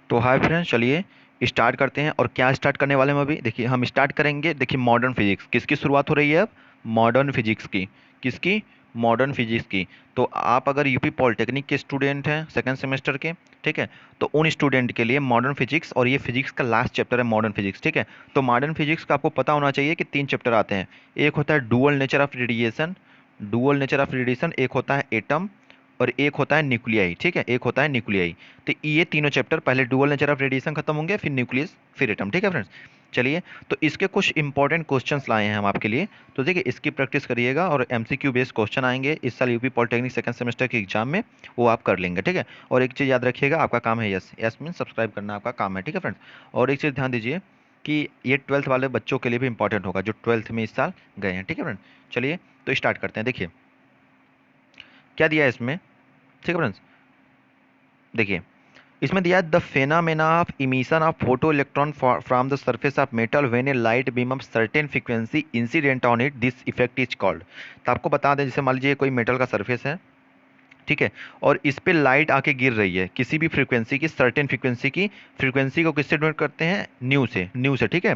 तो hi friends, चलिए start करते हैं। और क्या स्टार्ट करने वाले हैं हम अभी? देखिए, हम स्टार्ट करेंगे। देखिए, मॉडर्न फिजिक्स किसकी शुरुआत हो रही है अब? मॉडर्न फिजिक्स की। किसकी? मॉडर्न फिजिक्स की। तो आप अगर यूपी पॉलिटेक्निक के स्टूडेंट हैं सेकंड सेमेस्टर के, ठीक है, तो उन स्टूडेंट के लिए मॉडर्न फिजिक्स, और ये फिजिक्स का लास्ट चैप्टर है मॉडर्न फिजिक्स, ठीक है। तो मॉडर्न फिजिक्स का आपको पता होना चाहिए कि 3 चैप्टर आते हैं। एक होता है dual nature of radiation, dual nature of radiation, एक होता है एटम, और एक होता है न्यूक्लियाई, ठीक है, एक होता है न्यूक्लियाई। तो ये तीनों चैप्टर पहले डुअल नेचर ऑफ रेडिएशन खत्म होंगे, फिर न्यूक्लियस, फिर एटम, ठीक है फ्रेंड्स। चलिए, तो इसके कुछ इंपॉर्टेंट क्वेश्चंस लाए हैं हम आपके लिए। तो देखिए, इसकी प्रैक्टिस करिएगा, और एमसीक्यू बेस्ड क्वेश्चन आएंगे इस साल यूपी पॉलिटेक्निक सेकंड सेमेस्टर के एग्जाम में, वो आप कर लेंगे, ठीक है। और एक चीज़ याद रखिएगा, आपका काम है यस, यस मीन सब्सक्राइब करना आपका काम है, ठीक है फ्रेंड्स। और एक चीज़ ध्यान दीजिए कि ये 12th वाले बच्चों के लिए भी इंपॉर्टेंट होगा जो 12th में इस साल गए हैं, ठीक है फ्रेंड्स। चलिए, तो स्टार्ट करते हैं। देखिए क्या दिया है इसमें, ठीक है फ्रेंड्स। देखिए, इसमें दिया है the phenomena of emission of photo electron from the surface of metal when A light beam of certain frequency incident on it, this effect is called. तो आपको बता दें, जैसे मान लीजिए कोई मेटल का सरफेस है, ठीक है, और इस पे लाइट आके गिर रही है किसी भी फ्रीक्वेंसी की, सर्टेन फ्रीक्वेंसी की। फ्रीक्वेंसी को किससे डिनोट करते हैं? न्यू से, न्यू से, ठीक है।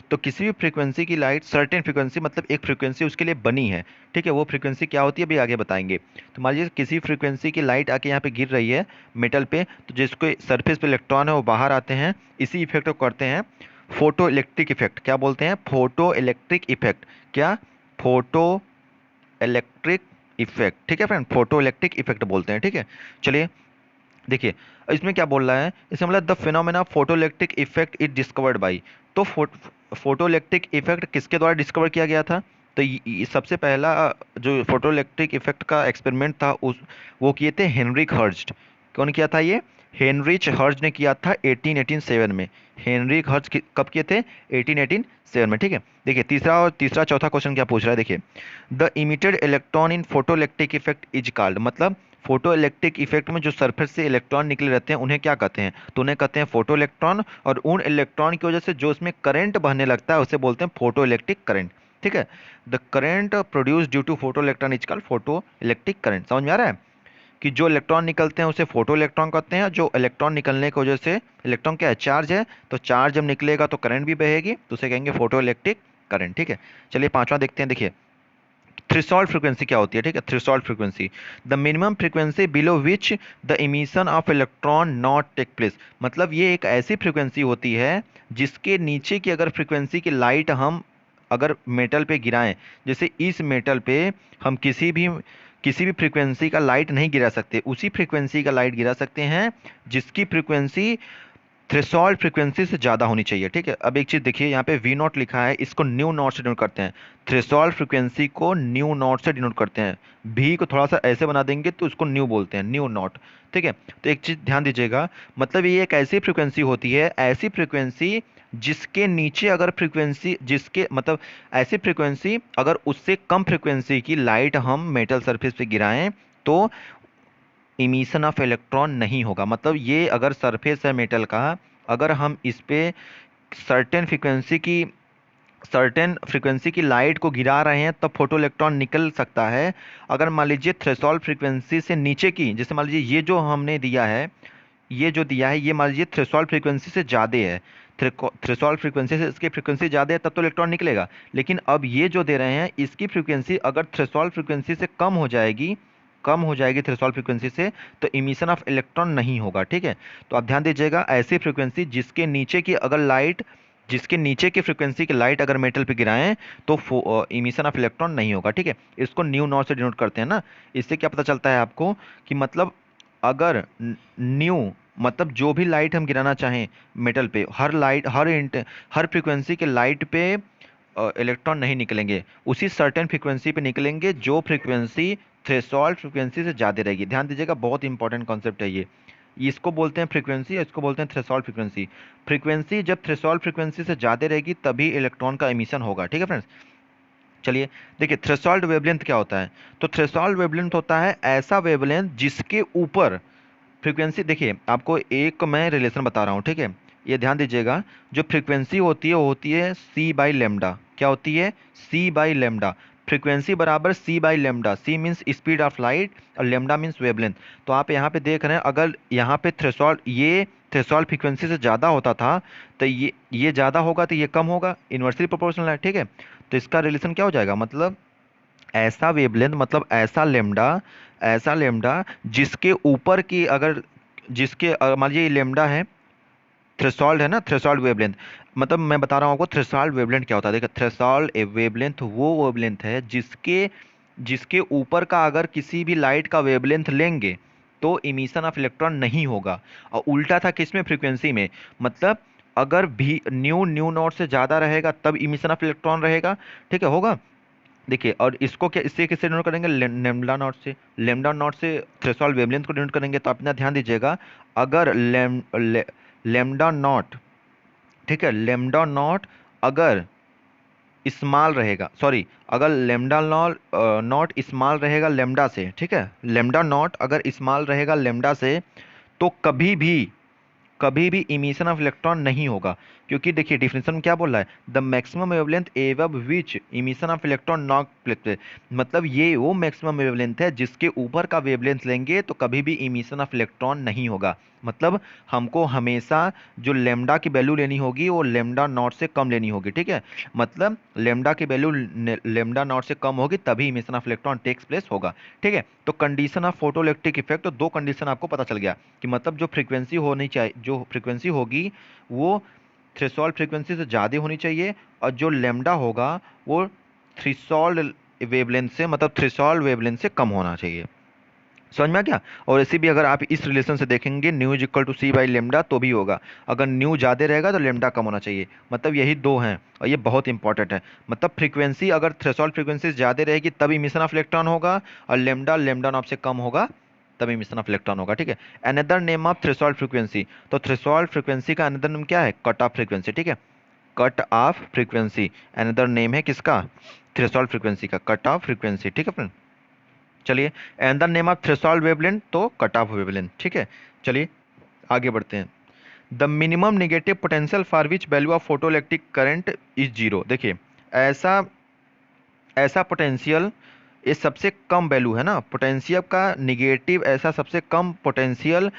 तो किसी भी फ्रीक्वेंसी की लाइट, सर्टेन फ्रीक्वेंसी मतलब एक फ्रीक्वेंसी उसके लिए बनी है, ठीक है। वो फ्रीक्वेंसी क्या होती है अभी आगे बताएंगे। तो मान लीजिए किसी फ्रीक्वेंसी की लाइट आके यहाँ पे गिर रही है मेटल पे, तो जिसको सरफेस पे इलेक्ट्रॉन है वो बाहर आते हैं, इसी इफेक्ट को करते हैं फोटो इलेक्ट्रिक इफेक्ट। क्या बोलते हैं? Photo electric effect. क्या? फोटो इलेक्ट्रिक इफेक्ट, ठीक है फ्रेंड, फोटो इलेक्ट्रिक इफेक्ट बोलते हैं, ठीक है। चलिए, देखिए इसमें क्या बोल रहा है, इसमें मतलब the phenomena photo electric effect is discovered by. तो फोटो इलेक्ट्रिक इफेक्ट किसके द्वारा डिस्कवर किया गया था? तो सबसे पहला जो फोटो इलेक्ट्रिक इफेक्ट का एक्सपेरिमेंट था उस वो किए थे हेनरिक हर्ट्ज। कौन किया था ये? हेनरिच हर्ट्ज ने किया था 1887 में। हेनरिक हर्ट्ज कब किए थे? 1887 में, ठीक है। देखिए, तीसरा चौथा क्वेश्चन क्या पूछ रहा है, देखिए the emitted electron in photo electric effect is called, मतलब फोटो इलेक्ट्रिक इफेक्ट में जो सरफेस से इलेक्ट्रॉन निकले रहते हैं उन्हें क्या कहते हैं? तो उन्हें कहते हैं फोटो इलेक्ट्रॉन, और उन इलेक्ट्रॉन की वजह से जो उसमें करंट बहने लगता है उसे बोलते हैं फोटो इलेक्ट्रिक करंट, ठीक है। The current produce due to photo electron is called photo electric current. समझ में आ रहा है कि जो इलेक्ट्रॉन निकलते हैं उसे फोटो इलेक्ट्रॉन कहते हैं, जो इलेक्ट्रॉन निकलने की वजह से, इलेक्ट्रॉन क्या है? चार्ज है, तो चार्ज जब निकलेगा तो करंट भी बहेगी, तो उसे कहेंगे फोटो इलेक्ट्रिक करंट, ठीक है। चलिए, पांचवा देखते हैं। देखिए, थ्रेशोल्ड फ्रीक्वेंसी क्या होती है, ठीक है। Threshold frequency, the minimum frequency below which the emission of electron not take place. मतलब ये एक ऐसी फ्रीक्वेंसी होती है जिसके नीचे की अगर फ्रीक्वेंसी की लाइट हम अगर मेटल पे गिराएं, जैसे इस मेटल पे हम किसी भी फ्रीक्वेंसी का लाइट नहीं गिरा सकते, उसी फ्रीक्वेंसी का लाइट गिरा सकते हैं जिसकी फ्रीक्वेंसी थ्रेशोल्ड फ्रीक्वेंसी से ज़्यादा होनी चाहिए, ठीक है। अब एक चीज़ देखिए, यहाँ पे वी नॉट लिखा है, इसको न्यू नॉट से डिनोट करते हैं। थ्रेशोल्ड फ्रीक्वेंसी को न्यू नॉट से डिनोट करते हैं। भी को थोड़ा सा ऐसे बना देंगे तो उसको न्यू बोलते हैं, न्यू नॉट, ठीक है। तो एक चीज़ ध्यान दीजिएगा, मतलब ये एक ऐसी फ्रीक्वेंसी होती है, ऐसी फ्रीक्वेंसी जिसके नीचे अगर फ्रीक्वेंसी, जिसके मतलब ऐसी फ्रीक्वेंसी अगर उससे कम फ्रीक्वेंसी की लाइट हम मेटल सरफेस पे गिराएं तो इमिशन ऑफ इलेक्ट्रॉन नहीं होगा। मतलब ये अगर सरफेस है मेटल का, अगर हम इस पे सर्टेन फ्रीक्वेंसी की सर्टेन फ्रीक्वेंसी की लाइट को गिरा रहे हैं तब फोटो इलेक्ट्रॉन निकल सकता है। अगर मान लीजिए थ्रेशोल्ड फ्रीक्वेंसी से नीचे की, जैसे मान लीजिए ये जो हमने दिया है, ये जो दिया है ये मान लीजिए थ्रेशोल्ड फ्रीक्वेंसी से ज़्यादा है, थ्रेशोल्ड फ्रीक्वेंसी से इसकी फ्रीक्वेंसी ज़्यादा है तब तो इलेक्ट्रॉन निकलेगा। लेकिन अब ये जो दे रहे हैं इसकी फ्रीक्वेंसी अगर थ्रेशोल्ड फ्रीक्वेंसी से कम हो जाएगी थ्रेशोल्ड फ्रीक्वेंसी से, तो इमिशन ऑफ इलेक्ट्रॉन नहीं होगा, ठीक है। तो आप ध्यान दीजिएगा, ऐसी फ्रीक्वेंसी जिसके नीचे की फ्रीक्वेंसी की लाइट अगर मेटल पे गिराएं तो इमिशन ऑफ इलेक्ट्रॉन नहीं होगा, ठीक है। इसको न्यू नॉट से डिनोट करते हैं ना। इससे क्या पता चलता है आपको कि मतलब अगर न्यू मतलब जो भी लाइट हम गिराना चाहें मेटल पे, हर फ्रीक्वेंसी के लाइट पे इलेक्ट्रॉन नहीं निकलेंगे, उसी सर्टेन फ्रीक्वेंसी पे निकलेंगे जो फ्रीक्वेंसी थ्रेशोल्ड फ्रीक्वेंसी से ज़्यादा रहेगी। ध्यान दीजिएगा, बहुत इंपॉर्टेंट कॉन्सेप्ट है ये। इसको बोलते हैं फ्रीक्वेंसी, इसको बोलते हैं थ्रेशोल्ड फ्रीक्वेंसी। फ्रीक्वेंसी जब थ्रेशोल्ड फ्रीक्वेंसी से ज़्यादा रहेगी तभी इलेक्ट्रॉन का एमिशन होगा, ठीक है फ्रेंड्स। चलिए, देखिए थ्रेशोल्ड वेवलेंथ क्या होता है। तो थ्रेशोल्ड वेवलेंथ होता है ऐसा वेवलेंथ जिसके ऊपर फ्रीक्वेंसी, देखिए आपको एक मैं रिलेशन बता रहा हूँ, ठीक है। ये ध्यान दीजिएगा, जो फ्रीक्वेंसी होती है वो होती है सी बाई लेमडा। क्या होती है? सी बाई लेमडा। फ्रीक्वेंसी बराबर c by lambda, c means speed of light और लेमडा मीन्स वेवलेंथ। तो आप यहाँ पे देख रहे हैं अगर यहाँ पे थ्रेशोल्ड, ये थ्रेशोल्ड फ्रीक्वेंसी से ज़्यादा होता था तो ये ज़्यादा होगा तो ये कम होगा, इन्वर्सली प्रोपोर्शनल है, ठीक है। तो इसका रिलेशन क्या हो जाएगा, मतलब ऐसा वेवलेंथ, मतलब ऐसा लेमडा जिसके ऊपर की अगर, मान लीजिए ये लेमडा है, थ्रेशोल्ड है ना, थ्रेशोल्ड वेवलेंथ, मतलब मैं बता रहा हूँ आपको थ्रेशोल्ड वेवलेंथ क्या होता है। देखो थ्रेशोल्ड वेवलेंथ वो वेवलेंथ है जिसके जिसके ऊपर का अगर किसी भी लाइट का वेवलेंथ लेंगे तो इमिशन ऑफ इलेक्ट्रॉन नहीं होगा। और उल्टा था किसमें, फ्रीक्वेंसी में, मतलब अगर भी न्यू न्यू नॉट से ज़्यादा रहेगा तब इमिशन ऑफ इलेक्ट्रॉन रहेगा, ठीक है, होगा। देखिए और इसको क्या, इससे किससे डिनोट करेंगे, लेमडा नॉट से, लेमडा नॉट से थ्रेशोल्ड वेवलेंथ को डिनोट करेंगे। तो आप अपना ध्यान दीजिएगा, अगर लेमडा नॉट, ठीक है, लेमडा नॉट अगर स्मॉल रहेगा, सॉरी, अगर लेमडा नॉट नॉट स्मॉल रहेगा लेमडा से, ठीक है, लेमडा नॉट अगर स्मॉल रहेगा लेमडा से, तो कभी भी इमिशन ऑफ इलेक्ट्रॉन नहीं होगा। क्योंकि देखिए डिफिनेशन में क्या बोल रहा है, the maximum wavelength above which emission of electron not plate, मतलब ये वो मैक्सिमम वेवलेंथ है जिसके ऊपर का वेवलेंथ लेंगे तो कभी भी इमिशन ऑफ इलेक्ट्रॉन नहीं होगा। मतलब हमको हमेशा जो लेमडा की वैल्यू लेनी होगी वो लेमडा नॉट से कम लेनी होगी, ठीक है। मतलब लेमडा की वैल्यू लेमडा नॉट से कम होगी तभी emission of electron takes place होगा, ठीक है। तो कंडीशन ऑफ फोटोइलेक्ट्रिक इफेक्ट, तो दो कंडीशन आपको पता चल गया कि मतलब जो फ्रीक्वेंसी होनी चाहिए, जो फ्रीक्वेंसी होगी वो थ्रेशोल्ड फ्रीक्वेंसी से ज़्यादा होनी चाहिए, और जो लेमडा होगा वो थ्रेशोल्ड वेवलेंथ से, मतलब थ्रेशोल्ड वेवलेंथ से कम होना चाहिए। समझ में आ गया। और ऐसे भी अगर आप इस रिलेशन से देखेंगे nu is equal to c by lambda तो भी होगा, अगर न्यू ज़्यादा रहेगा तो लेमडा कम होना चाहिए। मतलब यही दो हैं और ये बहुत इंपॉर्टेंट है। मतलब फ्रीक्वेंसी अगर थ्रेशोल्ड फ्रीक्वेंसी ज़्यादा रहेगी तब इमिशन ऑफ इलेक्ट्रॉन होगा, और लेमडा लेमडा नॉट से कम होगा तब इमिशन ऑफ इलेक्ट्रॉन होगा, ठीक है। Another name of threshold frequency, तो थ्रेशोल्ड फ्रीक्वेंसी का अनदर नेम क्या है, कट ऑफ फ्रीक्वेंसी, ठीक है। Cut off frequency another name है किसका, थ्रेशोल्ड फ्रीक्वेंसी का, कट ऑफ फ्रीक्वेंसी, ठीक है फ्रेंड। चलिए, and the name of threshold wavelength तो कट ऑफ वेवलेंथ, ठीक है। चलिए आगे बढ़ते हैं। The minimum negative potential for which value of photoelectric current is zero. देखिए ऐसा ऐसा पोटेंशियल, ये सबसे कम वैल्यू है ना पोटेंशियल का, निगेटिव ऐसा सबसे कम पोटेंशियल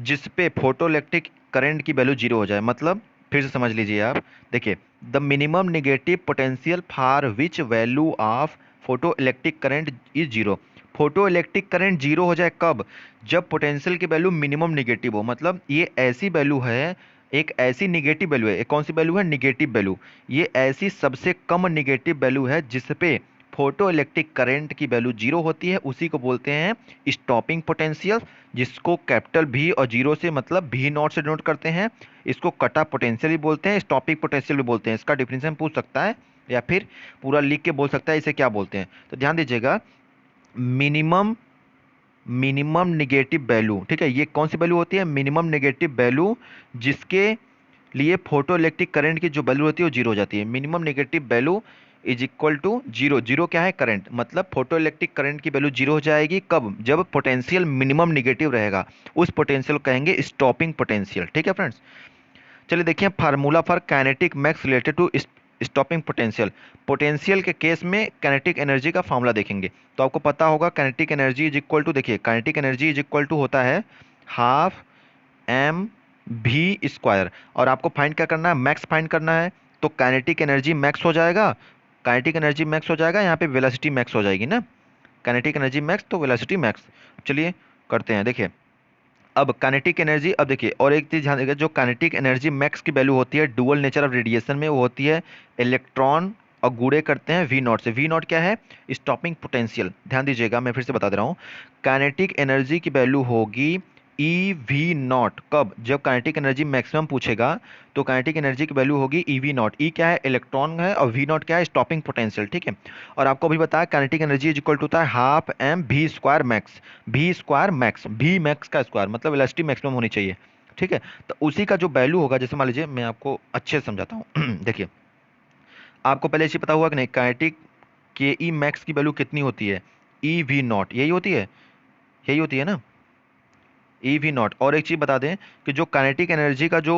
जिस पे फोटोइलेक्ट्रिक करंट की वैल्यू जीरो हो जाए। मतलब फिर से समझ लीजिए आप, देखिए the minimum negative potential for which value of photo electric current is zero. Photo electric current zero हो जाए कब, जब पोटेंशियल की वैल्यू मिनिमम निगेटिव हो। मतलब ये ऐसी वैल्यू है, एक ऐसी निगेटिव वैल्यू है, एक कौन सी वैल्यू है, निगेटिव वैल्यू। ये ऐसी सबसे कम निगेटिव वैल्यू है जिस पे फोटो इलेक्ट्रिक करंट की वैल्यू जीरो होती है, उसी को बोलते हैं स्टॉपिंग पोटेंशियल, जिसको कैपिटल भी और जीरो से मतलब भी नॉट से डिनोट करते हैं। इसको कट ऑफ पोटेंशियल भी बोलते हैं, स्टॉपिंग पोटेंशियल भी बोलते हैं। इसका डिफिनेशन पूछ सकता है या फिर पूरा लिख के बोल सकता है इसे क्या बोलते हैं। तो ध्यान दीजिएगा, मिनिमम मिनिमम निगेटिव वैल्यू, ठीक है, ये कौन सी वैल्यू होती है, मिनिमम नेगेटिव वैल्यू जिसके लिए फोटो इलेक्ट्रिक करंट की जो वैल्यू होती है वो जीरो हो जाती है। Minimum negative value is equal to zero. Zero क्या है, करंट, मतलब फोटो इलेक्ट्रिक करंट की वैल्यू जीरो हो जाएगी कब, जब पोटेंशियल मिनिमम निगेटिव रहेगा। उस पोटेंशियल को कहेंगे स्टॉपिंग पोटेंशियल, ठीक है फ्रेंड्स। चलिए देखिए formula for kinetic max related to stopping potential. Potential के केस में काइनेटिक एनर्जी का फार्मूला देखेंगे तो आपको पता होगा kinetic energy is equal to, देखिए kinetic energy is equal to होता है हाफ एम भी स्क्वायर। और आपको फाइंड क्या करना है, मैक्स फाइंड करना है। तो काइनेटिक एनर्जी मैक्स हो जाएगा, काइनेटिक एनर्जी मैक्स हो जाएगा, यहाँ पे वेलोसिटी मैक्स हो जाएगी ना, काइनेटिक एनर्जी मैक्स तो वेलोसिटी मैक्स। चलिए करते हैं, देखिए अब काइनेटिक एनर्जी, अब देखिए और एक चीज़ ध्यान देगा, जो काइनेटिक एनर्जी मैक्स की वैल्यू होती है डुअल नेचर ऑफ रेडिएशन में, वो होती है इलेक्ट्रॉन और गुड़े करते हैं वी नॉट से। वी नॉट क्या है, स्टॉपिंग पोटेंशियल। ध्यान दीजिएगा मैं फिर से बता दे रहा हूँ, काइनेटिक एनर्जी की वैल्यू होगी ई वी नॉट, कब, जब काइनेटिक एनर्जी मैक्सिमम पूछेगा तो काइनेटिक एनर्जी की वैल्यू होगी ई वी नॉट। ई क्या है, इलेक्ट्रॉन है, और वी नॉट क्या है, स्टॉपिंग पोटेंशियल, ठीक है। और आपको भी बताया kinetic energy is equal to होता है half m v square max, v square max, v max का स्क्वायर, मतलब वेलोसिटी मैक्सिमम होनी चाहिए, ठीक है। तो उसी का जो वैल्यू होगा, जैसे मान लीजिए मैं आपको अच्छे से समझाता हूँ देखिए आपको पहले इसे पता हुआ कि नहीं, काइनेटिक के ई मैक्स की वैल्यू कितनी होती है, ई वी नॉट, यही होती है, यही होती है ना, ई वी नॉट। और एक चीज़ बता दें कि जो काइनेटिक एनर्जी का जो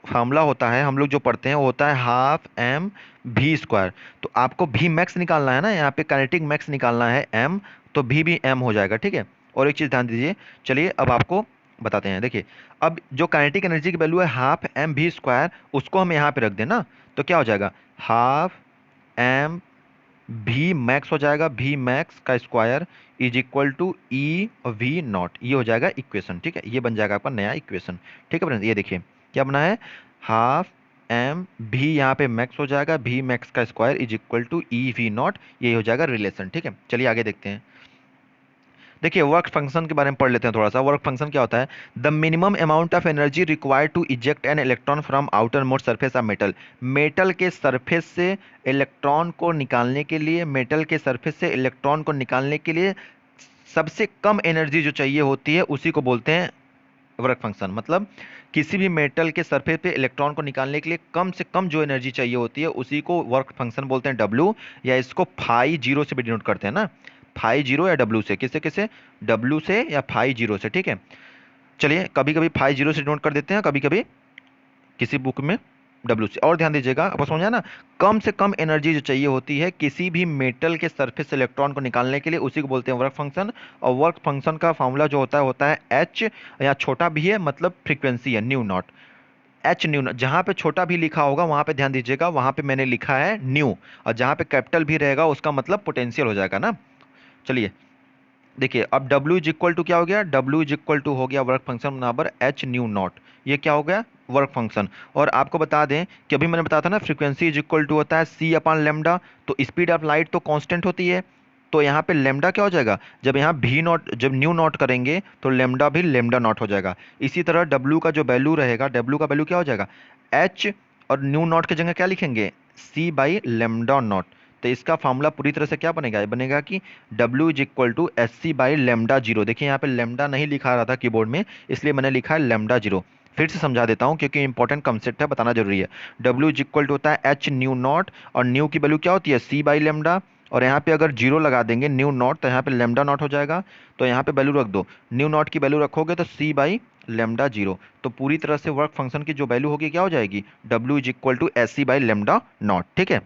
फार्मूला होता है, हम लोग जो पढ़ते हैं वो होता है हाफ एम भी स्क्वायर। तो आपको भी मैक्स निकालना है ना, यहाँ पे काइनेटिक मैक्स निकालना है एम, तो भी एम हो जाएगा, ठीक है। और एक चीज़ ध्यान दीजिए, चलिए अब आपको बताते हैं। देखिए, अब जो काइनेटिक एनर्जी की वैल्यू है हाफ एम भी स्क्वायर, उसको हम यहाँ पे रख दें ना, तो क्या हो जाएगा, हाफ एम भी मैक्स हो जाएगा, भी मैक्स का square is equal to e v naught, ये हो जाएगा इक्वेशन, ठीक है। ये बन जाएगा आपका नया इक्वेशन, ठीक है फ्रेंड्स। ये देखिए क्या बना है, हाफ एम भी यहाँ पे मैक्स हो जाएगा, भी मैक्स का square is equal to e v naught, ये हो जाएगा रिलेशन, ठीक है। चलिए आगे देखते हैं। देखिए वर्क फंक्शन के बारे में पढ़ लेते हैं थोड़ा सा। वर्क फंक्शन क्या होता है, the minimum amount of energy required to eject an electron from outermost surface of metal. Metal के सरफेस से इलेक्ट्रॉन को निकालने के लिए, मेटल के सरफेस से इलेक्ट्रॉन को निकालने के लिए सबसे कम एनर्जी जो चाहिए होती है उसी को बोलते हैं वर्क फंक्शन। मतलब किसी भी मेटल के सरफेस पे इलेक्ट्रॉन को निकालने के लिए कम से कम जो एनर्जी चाहिए होती है उसी को वर्क फंक्शन बोलते हैं, डब्ल्यू, या इसको फाई जीरो से भी डिनोट करते हैं ना, फाई जीरो या डब्ल्यू से, किससे किससे, डब्ल्यू से या फाई जीरो से, ठीक है। चलिए कभी कभी फाई जीरो से डिनोट कर देते हैं, कभी कभी किसी बुक में डब्ल्यू से। और ध्यान दीजिएगा, आपको समझा ना, कम से कम एनर्जी जो चाहिए होती है किसी भी मेटल के सरफेस से इलेक्ट्रॉन को निकालने के लिए, उसी को बोलते हैं वर्क फंक्शन। और वर्क फंक्शन का फॉर्मूला जो होता है एच, या छोटा भी है मतलब फ्रीक्वेंसी है new not, H new not. जहाँ पे छोटा भी लिखा होगा वहाँ पे ध्यान दीजिएगा, वहाँ पे मैंने लिखा है न्यू, और जहाँ पे कैपिटल भी रहेगा उसका मतलब पोटेंशियल हो जाएगा ना। चलिए देखिए, अब W इज इक्वल टू क्या हो गया, W इज इक्वल टू हो गया वर्क फंक्शन बराबर एच न्यू नॉट, ये क्या हो गया, वर्क फंक्शन। और आपको बता दें कि अभी मैंने बताया था ना, फ्रीक्वेंसी इज इक्वल टू होता है C अपॉन लेमडा, तो स्पीड ऑफ लाइट तो कांस्टेंट होती है, तो यहाँ पे लेमडा क्या हो जाएगा, जब यहाँ भी नॉट, जब न्यू नॉट करेंगे तो लेमडा भी लेमडा नॉट हो जाएगा। इसी तरह W का जो वैल्यू रहेगा, W का वैल्यू क्या हो जाएगा, H, और न्यू नॉट की जगह क्या लिखेंगे, C बाई लेमडा नॉट। तो इसका फॉर्मूला पूरी तरह से क्या बनेगा, बनेगा कि W is equal to s c by lambda zero. देखिए यहाँ पे लेमडा नहीं लिखा रहा था कीबोर्ड में, इसलिए मैंने लिखा है लेमडा जीरो। फिर से समझा देता हूँ क्योंकि इंपॉर्टेंट कंसेप्ट है, बताना जरूरी है। W इज इक्वल टू होता है एच न्यू नॉट, और न्यू की वैल्यू क्या होती है, C बाई लेमडा, और यहाँ पे अगर जीरो लगा देंगे न्यू नॉट तो यहाँ पे लेमडा नॉट हो जाएगा, तो यहाँ पे वैल्यू रख दो, न्यू नॉट की वैल्यू रखोगे तो C बाई लेमडा जीरो। तो पूरी तरह से वर्क फंक्शन की जो वैल्यू होगी क्या हो जाएगी, W is equal to s c by lambda naught, ठीक है,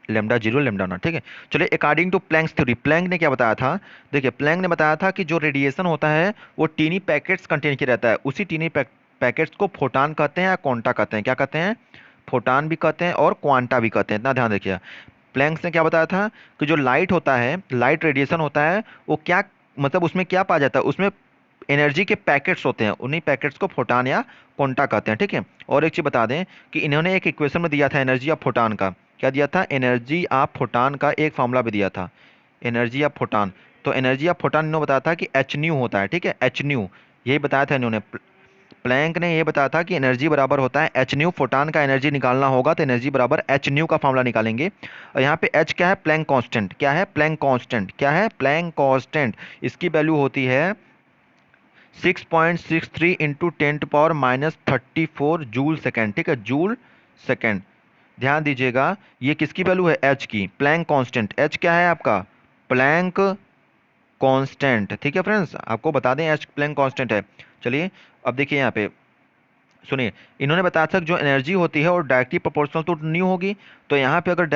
लेमडा जीरो लेमडा नॉट, ठीक है। चलिए according to Planck's theory, Planck ने क्या बताया था, देखिए प्लैंक ने बताया था कि जो रेडिएशन होता है वो टीनी पैकेट्स कंटेन किया रहता है, उसी टीनी पैकेट्स को फोटान कहते हैं या क्वांटा कहते हैं, क्या कहते हैं, फोटान भी कहते हैं और क्वांटा भी कहते हैं, इतना ध्यान रखिए। प्लैंक्स ने क्या बताया था कि जो लाइट होता है, लाइट रेडिएशन होता है, वो क्या, मतलब उसमें क्या पाया जाता है, उसमें एनर्जी के पैकेट्स होते हैं, उन्हीं पैकेट्स को फोटान या क्वांटा कहते हैं, ठीक है। और एक चीज बता दें कि इन्होंने एक इक्वेशन में दिया था एनर्जी ऑफ फोटान का, क्या दिया था, एनर्जी ऑफ फोटान का एक फॉर्मूला भी दिया था, एनर्जी ऑफ फोटान। तो एनर्जी ऑफ फोटान इन्होंने बताया था कि एच न्यू होता है, ठीक है, एच न्यू, यही बताया था इन्होंने। प्लैंक ने ये बताया था कि एनर्जी बराबर होता है एच न्यू, फोटान का एनर्जी निकालना होगा तो एनर्जी बराबर एच न्यू का फॉर्मूला निकालेंगे। और यहाँ पे एच क्या है, प्लैंक कांस्टेंट, क्या है, प्लैंक कांस्टेंट, क्या है, प्लैंक कांस्टेंट, इसकी वैल्यू होती है 6.63 इंटू 10⁻⁻34 जूल सेकेंड, ठीक है, जूल सेकेंड। ध्यान दीजिएगा ये किसकी वैल्यू है, एच की, प्लैंक कांस्टेंट, एच क्या है आपका, प्लैंक कांस्टेंट, ठीक है फ्रेंड्स, आपको बता दें एच प्लैंक कांस्टेंट है। चलिए अब देखिए यहाँ पे सुनिए, इन्होंने बताया था कि जो एनर्जी होती है वो डायरेक्टली प्रोपोर्शनल टू न्यू होगी, तो यहाँ पे अगर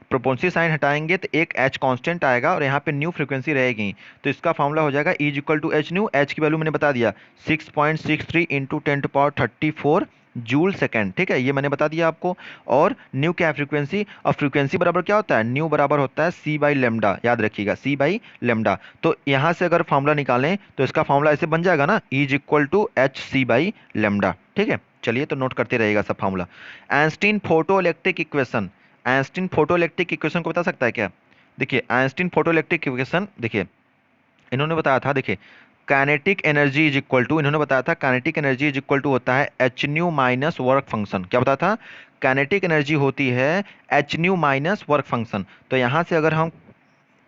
प्रोपोर्शनल साइन हटाएंगे तो एक एच कांस्टेंट आएगा और यहाँ पे न्यू फ्रीक्वेंसी रहेगी, तो इसका फॉर्मूला हो जाएगा E equal to h nu, h की वैल्यू मैंने बता दिया 6.63 इंटू 10⁻34 जूल सेकेंड, ठीक है, ये मैंने बता दिया आपको। और न्यू क्या है, फ्रीक्वेंसी, और फ्रीक्वेंसी बराबर क्या होता है, न्यू बराबर होता है C बाई लेमडा, याद रखिएगा C बाई लेमडा। तो यहाँ से अगर फॉर्मूला निकालें तो इसका फॉर्मूला ऐसे बन जाएगा ना, E equal to h c by lambda, ठीक है। चलिए तो नोट करते रहिएगा सब formula. Einstein photo electric equation, Einstein photo electric equation को बता सकता है क्या, देखिए आइंस्टीन फोटो इलेक्ट्रिक इक्वेशन, देखिए इन्होंने बताया था, देखिए kinetic energy is equal to, इन्होंने बताया था kinetic energy is equal to होता है h nu minus work function, क्या बताया था, काइनेटिक एनर्जी होती है h nu minus work function. तो यहाँ से अगर हम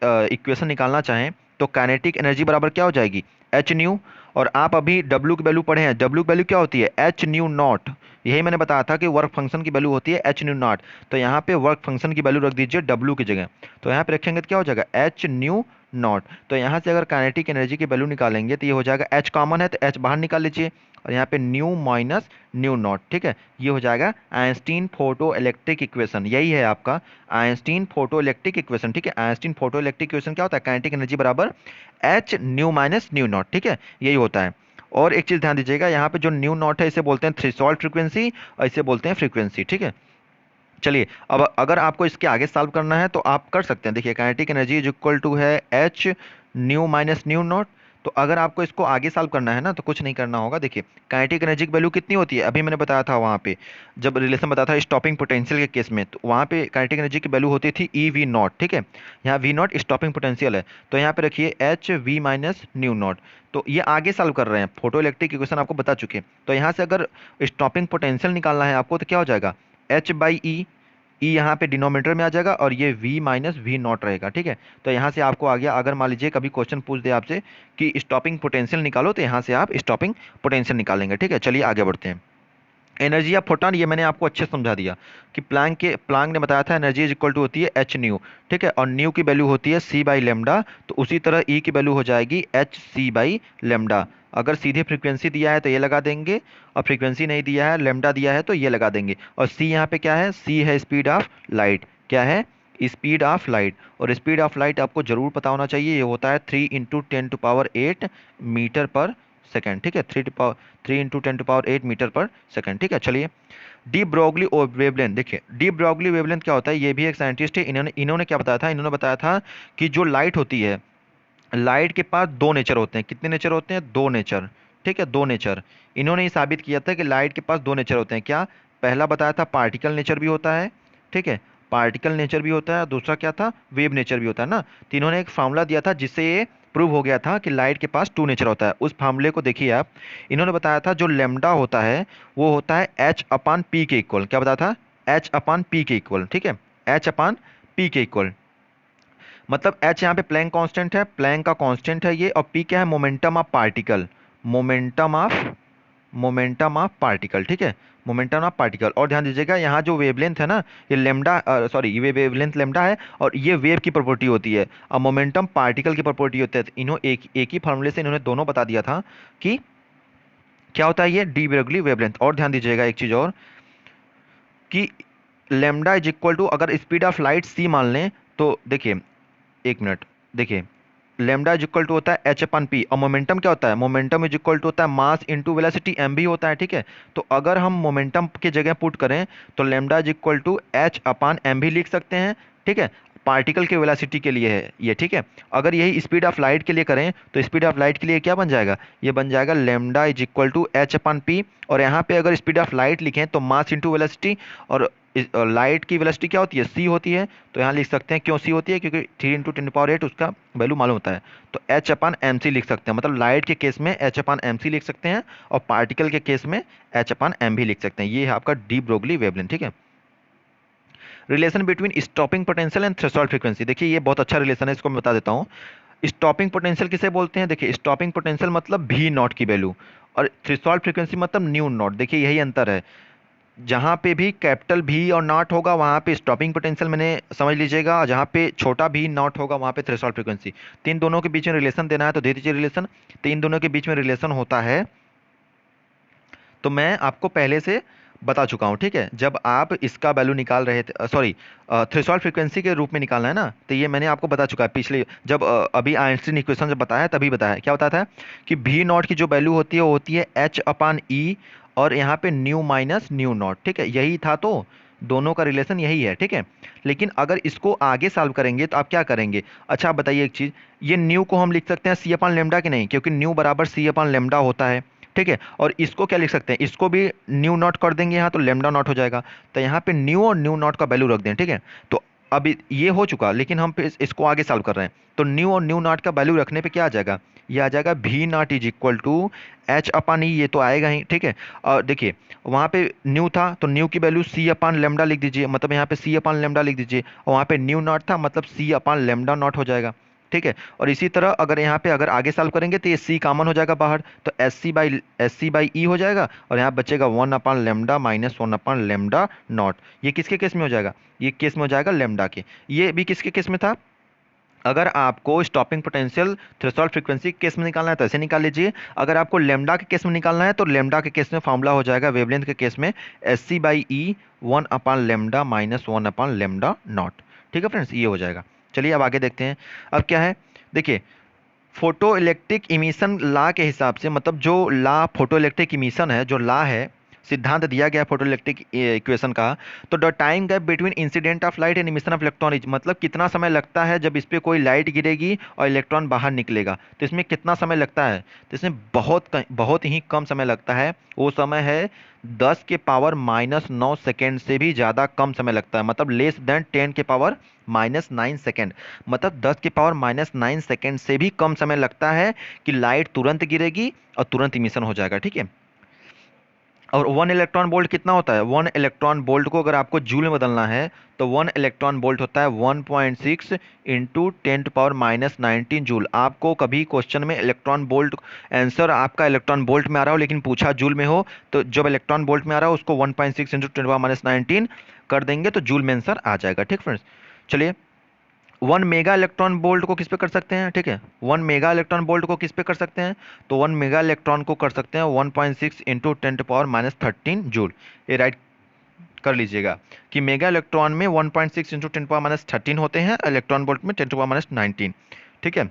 इक्वेशन निकालना चाहें तो काइनेटिक एनर्जी बराबर क्या हो जाएगी, एच न्यू, और आप अभी W की वैल्यू पढ़े हैं, W की वैल्यू क्या होती है, एच न्यू नॉट, यही मैंने बताया था कि वर्क फंक्शन की वैल्यू होती है एच न्यू नॉट, तो यहाँ पे वर्क फंक्शन की वैल्यू रख दीजिए W की जगह, तो यहाँ पे रखेंगे तो क्या हो जाएगा, एच न्यू नॉट। तो यहाँ से अगर काइनेटिक एनर्जी की वैल्यू निकालेंगे तो ये हो जाएगा, एच कॉमन है तो एच बाहर निकाल लीजिए, और यहाँ पे न्यू माइनस न्यू नॉट, ठीक है। ये हो जाएगा आइंस्टीन फोटो इलेक्ट्रिक इक्वेशन, यही है आपका आइंस्टीन फोटो इलेक्ट्रिक इक्वेशन, ठीक है। आइंस्टीन फोटो इलेक्ट्रिक इक्वेशन क्या होता है, काइनेटिक एनर्जी बराबर H nu minus nu not, ठीक है, यही होता है। और एक चीज़ ध्यान दीजिएगा, यहाँ पे जो न्यू नॉट है इसे बोलते हैं थ्रेशोल्ड फ्रीक्वेंसी, और इसे बोलते हैं फ्रीक्वेंसी, ठीक है। चलिए, अब अगर आपको इसके आगे सॉल्व करना है तो आप कर सकते हैं। देखिए kinetic energy is equal to है h nu minus nu naught. तो अगर आपको इसको आगे सॉल्व करना है ना तो कुछ नहीं करना होगा। देखिए काइनेटिक एनर्जी की वैल्यू कितनी होती है, अभी मैंने बताया था वहाँ पे जब रिलेशन बताया था स्टॉपिंग पोटेंशियल के केस में, तो वहाँ पे काइनेटिक एनर्जी की वैल्यू होती थी ई वी नॉट, ठीक है। यहाँ वी नॉट स्टॉपिंग पोटेंशियल है, तो यहाँ पे रखिए H we minus nu naught. तो ये आगे सॉल्व कर रहे हैं, फोटो इलेक्ट्रिक इक्वेशन आपको बता चुके हैं। तो यहाँ से अगर स्टॉपिंग पोटेंशियल निकालना है आपको तो क्या हो जाएगा, एच बाई ई, ई यहाँ पे डिनोमिनेटर में आ जाएगा और ये v माइनस वी नॉट रहेगा, ठीक है। तो यहाँ से आपको आ गया, अगर मान लीजिए कभी क्वेश्चन पूछ दे आपसे कि स्टॉपिंग पोटेंशियल निकालो तो यहाँ से आप स्टॉपिंग पोटेंशियल निकालेंगे, ठीक है। चलिए आगे बढ़ते हैं। एनर्जी ऑफ फोटॉन, ये मैंने आपको अच्छे से समझा दिया कि प्लैंक ने बताया था एनर्जी इज इक्वल टू होती है एच न्यू, ठीक है, और न्यू की वैल्यू होती है सी बाई लेमडा। तो उसी तरह ई की वैल्यू हो जाएगी एच सी बाई लेमडा। अगर सीधे फ्रीक्वेंसी दिया है तो ये लगा देंगे, और फ्रीक्वेंसी नहीं दिया है, लेमडा दिया है तो ये लगा देंगे। और सी यहाँ पे क्या है, सी है स्पीड ऑफ लाइट, क्या है, स्पीड ऑफ लाइट। और स्पीड ऑफ लाइट आपको जरूर पता होना चाहिए, ये होता है 3 × 10⁸ मीटर पर सेकेंड, ठीक है, 3 × 10⁸ मीटर पर सेकेंड, ठीक है। चलिए डी ब्रॉगली वेवलेंथ, देखिए डी ब्रॉगली वेवलेंथ क्या होता है, ये भी एक साइंटिस्ट है, इन्होंने क्या बताया था, इन्होंने बताया था कि जो लाइट होती है, लाइट के पास दो नेचर होते हैं। कितने नेचर होते हैं, दो नेचर, ठीक है, दो नेचर। इन्होंने ये साबित किया था कि लाइट के पास दो नेचर होते हैं। क्या, पहला बताया था पार्टिकल नेचर भी होता है, ठीक है, पार्टिकल नेचर भी होता है, दूसरा क्या था, वेव नेचर भी होता है ना। तो इन्होंने एक फार्मूला दिया था जिससे ये प्रूव हो गया था कि लाइट के पास टू नेचर होता है। उस फार्मूले को देखिए आप, इन्होंने बताया था जो लेमडा होता है वो होता है एच अपान पी के इक्वल। क्या बताया था, एच अपान पी के इक्वल, ठीक है, एच अपान पी के इक्वल। मतलब एच यहाँ पे प्लैंक कांस्टेंट है, प्लैंक का कांस्टेंट है ये, और पी क्या है, momentum of particle, momentum of particle, ठीक है, मोमेंटम ऑफ पार्टिकल। और ध्यान दीजिएगा यहाँ जो वेवलेंथ है ना, ये लेमडा, सॉरी ये वेवलेंथ लेमडा है, और ये वेव की प्रॉपर्टी होती है, और मोमेंटम पार्टिकल की प्रॉपर्टी होती है। तो इन्होंने एक ही फार्मूले से इन्होंने दोनों बता दिया था कि क्या होता है ये डी ब्रॉगली वेवलेंथ। और ध्यान दीजिएगा एक चीज़ और, कि लेमडा इज इक्वल टू, अगर स्पीड ऑफ लाइट सी मान लें तो देखिए, एक मिनट, देखिए लेमडा इज इक्वल टू होता है एच अपन पी, और मोमेंटम क्या होता है, मोमेंटम इज इक्वल टू होता है मास इनटू वेलोसिटी, एम भी होता है, ठीक है। तो अगर हम मोमेंटम की जगह पुट करें तो lambda is equal to h upon m v लिख सकते हैं, ठीक है, पार्टिकल के वेलोसिटी के लिए है ये, ठीक है। अगर यही स्पीड ऑफ लाइट के लिए करें तो स्पीड ऑफ लाइट के लिए क्या बन जाएगा, ये बन जाएगा lambda is equal to h upon p. और यहाँ पे अगर स्पीड ऑफ लाइट लिखें तो मास इंटू वेलोसिटी, और लाइट की वेलोसिटी क्या होती है, सी होती है। तो यहाँ लिख सकते हैं, क्यों सी होती है, क्योंकि 3 × 10⁸ उसका वैल्यू मालूम होता है। तो एच अपान एम सी लिख सकते हैं, मतलब लाइट के केस में एच अपान एम सी लिख सकते हैं, और पार्टिकल के केस में एच अपान एम भी लिख सकते हैं। ये है आपका डी ब्रोगली वेवलेंथ, ठीक है। Relation between stopping potential and threshold frequency, देखिए ये बहुत अच्छा रिलेशन है, इसको मैं बता देता हूँ। स्टॉपिंग पोटेंशियल किसे बोलते हैं, देखिए स्टॉपिंग पोटेंशियल मतलब भी नॉट की वैल्यू, और थ्रेशोल्ड फ्रीक्वेंसी मतलब न्यू नॉट। देखिए यही अंतर है, जहाँ पे भी कैपिटल भी और नॉट होगा वहाँ पे स्टॉपिंग पोटेंशियल मैंने समझ लीजिएगा, और जहाँ पे छोटा भी नॉट होगा वहाँ पे थ्रेशोल्ड फ्रीक्वेंसी। तो इन दोनों के बीच में रिलेशन देना है तो दे दीजिए रिलेशन। तो इन दोनों के बीच में रिलेशन होता है, तो मैं आपको पहले से बता चुका हूँ, ठीक है। जब आप इसका वैल्यू निकाल रहे थे, सॉरी थ्रेशोल्ड फ्रीक्वेंसी के रूप में निकालना है ना, तो ये मैंने आपको बता चुका है पिछले, जब अभी आइंस्टीन इक्वेशन जब बताया तभी बताया, क्या बताया था कि भी नॉट की जो वैल्यू होती है वो होती है एच अपान ई, और यहाँ पे न्यू माइनस न्यू नॉट, ठीक है, यही था। तो दोनों का रिलेशन यही है, ठीक है। लेकिन अगर इसको आगे सॉल्व करेंगे तो आप क्या करेंगे, अच्छा आप बताइए एक चीज़, ये न्यू को हम लिख सकते हैं सी अपान लेमडा कि नहीं, क्योंकि न्यू बराबर सी अपान लेमडा होता है, ठीक है। और इसको क्या लिख सकते हैं, इसको भी न्यू नॉट कर देंगे यहाँ, तो लेमडा नॉट हो जाएगा। तो यहाँ पे न्यू और न्यू नॉट का वैल्यू रख दें, ठीक है। तो अभी ये हो चुका, लेकिन हम इसको आगे सॉल्व कर रहे हैं। तो न्यू और न्यू नॉट का वैल्यू रखने पे क्या आ जाएगा, ये आ जाएगा भी naught is equal to h upon e, ये तो आएगा ही, ठीक है। और देखिए वहाँ पे न्यू था तो न्यू की वैल्यू सी अपान लेमडा लिख दीजिए, मतलब यहाँ पे सी अपान लेमडा लिख दीजिए, और वहाँ पे न्यू नॉट था मतलब सी अपान लेमडा नॉट हो जाएगा, ठीक है। और इसी तरह अगर यहाँ पे अगर आगे सॉल्व करेंगे तो ये सी कॉमन हो जाएगा बाहर, तो एस सी बाई ई हो जाएगा, और यहाँ बचेगा 1/λ माइनस 1/λ नॉट। ये किसके केस में हो जाएगा, ये केस में हो जाएगा लेमडा के। ये भी किसके केस में था, अगर आपको स्टॉपिंग पोटेंशियल थ्रेशोल्ड फ्रीक्वेंसी के केस में निकालना है तो ऐसे निकाल लीजिए। अगर आपको लेमडा के केस में निकालना है तो लेमडा के केस में फॉर्मूला हो जाएगा वेवलेंथ के केस में SC/E 1/λ माइनस 1/λ नॉट। ठीक है फ्रेंड्स, ये हो जाएगा। चलिए अब आगे देखते हैं। अब क्या है, देखिए फोटो इलेक्ट्रिक इमिशन ला के हिसाब से, मतलब जो ला फोटो इलेक्ट्रिक इमिशन है, जो ला है, सिद्धांत दिया गया फोटो इलेक्ट्रिक इक्वेशन का, तो the time gap between incident of light and emission of electron is, मतलब कितना समय लगता है जब इस पर कोई लाइट गिरेगी और इलेक्ट्रॉन बाहर निकलेगा, तो इसमें कितना समय लगता है, तो इसमें बहुत ही कम समय लगता है। वो समय है 10⁻⁻9 सेकेंड से भी ज़्यादा कम समय लगता है, मतलब लेस देन 10⁻⁹ सेकेंड, मतलब 10⁻⁹ सेकेंड से भी कम समय लगता है कि लाइट तुरंत गिरेगी और तुरंत इमिशन हो जाएगा। ठीक है, और 1 इलेक्ट्रॉन वोल्ट कितना होता है, 1 इलेक्ट्रॉन वोल्ट को अगर आपको जूल में बदलना है तो 1 इलेक्ट्रॉन वोल्ट होता है 1.6 इंटू 10⁻⁹ जूल। आपको कभी क्वेश्चन में इलेक्ट्रॉन वोल्ट आंसर आपका इलेक्ट्रॉन वोल्ट में आ रहा हो लेकिन पूछा जूल में हो, तो जब इलेक्ट्रॉन वोल्ट में आ रहा हो उसको 1.6 इंटू 10⁻⁹ कर देंगे तो जूल में आंसर आ जाएगा। ठीक फ्रेंड्स, चलिए 1 मेगा इलेक्ट्रॉन वोल्ट को किस पे कर सकते हैं, ठीक है, 1 मेगा इलेक्ट्रॉन वोल्ट को किस पे कर सकते हैं, तो 1 मेगा इलेक्ट्रॉन को कर सकते हैं 1.6 इंटू 10⁻⁻13 जूल। ये राइट कर लीजिएगा कि मेगा इलेक्ट्रॉन में 1.6 इंटू 10⁻13 होते हैं, इलेक्ट्रॉन वोल्ट में 10⁻19। ठीक है,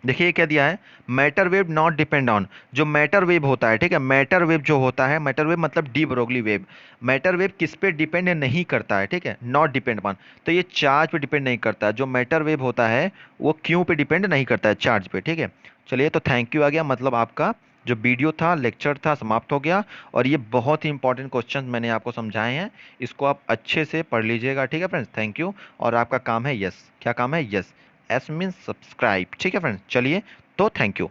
देखिए क्या दिया है, matter wave not depend on, जो मैटर वेव होता है, ठीक है, मैटर वेव जो होता है, मैटर वेव मतलब de Broglie wave, matter wave किस पे डिपेंड नहीं करता है, ठीक है, नॉट डिपेंड ऑन, तो ये चार्ज पे डिपेंड नहीं करता है। जो मैटर वेव होता है वो क्यों पे डिपेंड नहीं करता है, चार्ज पे। ठीक है, चलिए तो थैंक यू आ गया, मतलब आपका जो वीडियो था, लेक्चर था, समाप्त हो गया। और ये बहुत ही इंपॉर्टेंट क्वेश्चन मैंने आपको समझाए हैं, इसको आप अच्छे से पढ़ लीजिएगा। ठीक है फ्रेंड्स, थैंक यू। और आपका काम है यस, क्या काम है, यस, एस मीन्स सब्सक्राइब। ठीक है फ्रेंड्स, चलिए तो थैंक यू।